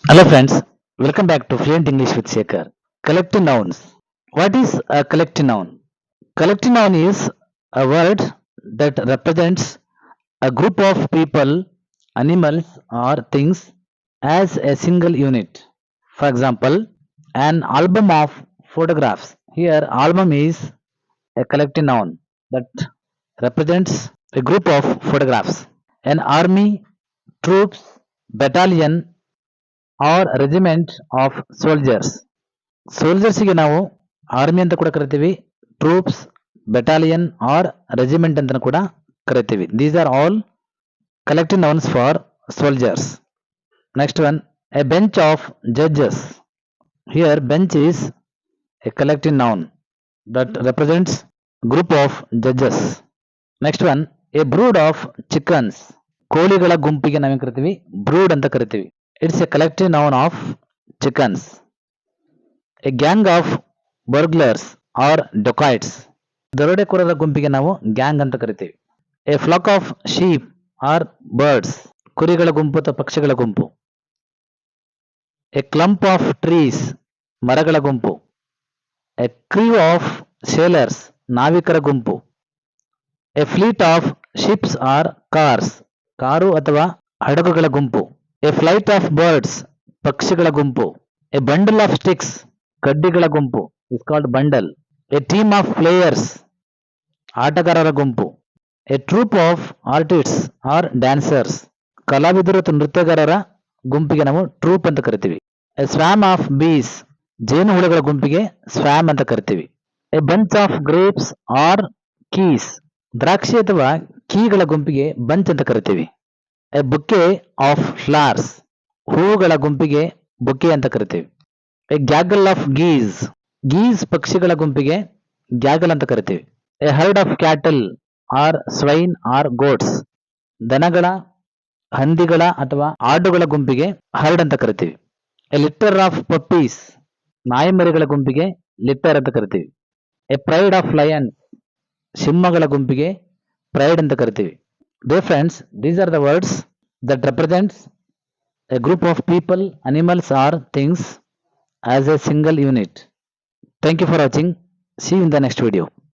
Hello friends, welcome back to Fluent English with Shekhar. Collective nouns. What is a collective noun? Collective noun is a word that represents a group of people, animals or things as a single unit. For example, an album of photographs. Here album is a collective noun that represents a group of photographs. An army, troops, battalion or regiment of soldiers. ಸೋಲ್ಜರ್ಸ್ಗೆ ನಾವು army ಅಂತ ಕೂಡ ಕರಿತೀವಿ, troops, battalion R regiment ಅಂತ ಕೂಡ ಕರಿತೀವಿ. These are all collective nouns for soldiers. Next one, A bench of judges. Here bench is A collective noun that represents group of judges. Next one, A brood of chickens. ಕೋಳಿಗಳ ಗುಂಪಿಗೆ ನಾವೇನ್ ಕರಿತೀವಿ? Brood ಅಂತ ಕರಿತೀವಿ. It's a collective noun of chickens. A gang of burglars or dacoits. ದರೋಡೆಕೋರರ ಗುಂಪಿಗೆ ನಾವು gang ಅಂತ ಕರಿತೀವಿ. A flock of sheep or birds. ಕುರಿಗಳ ಗುಂಪು ಅಥವಾ ಪಕ್ಷಿಗಳ ಗುಂಪು. A clump of trees. ಮರಗಳ ಗುಂಪು. A crew of sailors. ನಾವಿಕರ ಗುಂಪು. A fleet of ships or cars. Car ಅಥವಾ ಹಡಗುಗಳ ಗುಂಪು. A flight of birds. ಪಕ್ಷಿಗಳ ಗುಂಪು. A bundle of sticks. ಕಡ್ಡಿಗಳ ಗುಂಪು is called bundle. A team of players. ಆಟಗಾರರ ಗುಂಪು. A troupe of artists or dancers. ಕಲಾವಿದರು ಅಥವಾ ನೃತ್ಯಗಾರರ ಗುಂಪಿಗೆ ನಾವು ಟ್ರೂಪ್ ಅಂತ ಕರಿತೀವಿ. A swarm of bees. ಜೇನುಹುಳುಗಳ ಗುಂಪಿಗೆ ಸ್ವ್ಯಾಮ್ ಅಂತ ಕರಿತೀವಿ. A bunch of grapes or keys. ದ್ರಾಕ್ಷಿ ಅಥವಾ ಕೀಗಳ ಗುಂಪಿಗೆ ಬಂಚ್ ಅಂತ ಕರಿತೀವಿ. A bouquet of flowers. ಹೂವುಗಳ ಗುಂಪಿಗೆ ಬುಕ್ಕೆ ಅಂತ ಕರಿತೀವಿ. A ಗ್ಯಾಗಲ್ of ಗೀಸ್. ಗೀಸ್ ಪಕ್ಷಿಗಳ ಗುಂಪಿಗೆ ಗ್ಯಾಗಲ್ ಅಂತ ಕರಿತೀವಿ. A herd of cattle or swine or goats. ದನಗಳ, ಹಂದಿಗಳ ಅಥವಾ ಆಡುಗಳ ಗುಂಪಿಗೆ ಹರ್ಡ್ ಅಂತ ಕರಿತೀವಿ. A litter of puppies. ನಾಯಿಮರಿಗಳ ಗುಂಪಿಗೆ ಲಿಟ್ಟರ್ ಅಂತ ಕರಿತೀವಿ. A pride of lions. ಸಿಂಹಗಳ ಗುಂಪಿಗೆ ಪ್ರೈಡ್ ಅಂತ ಕರಿತೀವಿ. Dear friends, these are the words that represents a group of people, animals or things as a single unit. Thank you for watching. See you in the next video.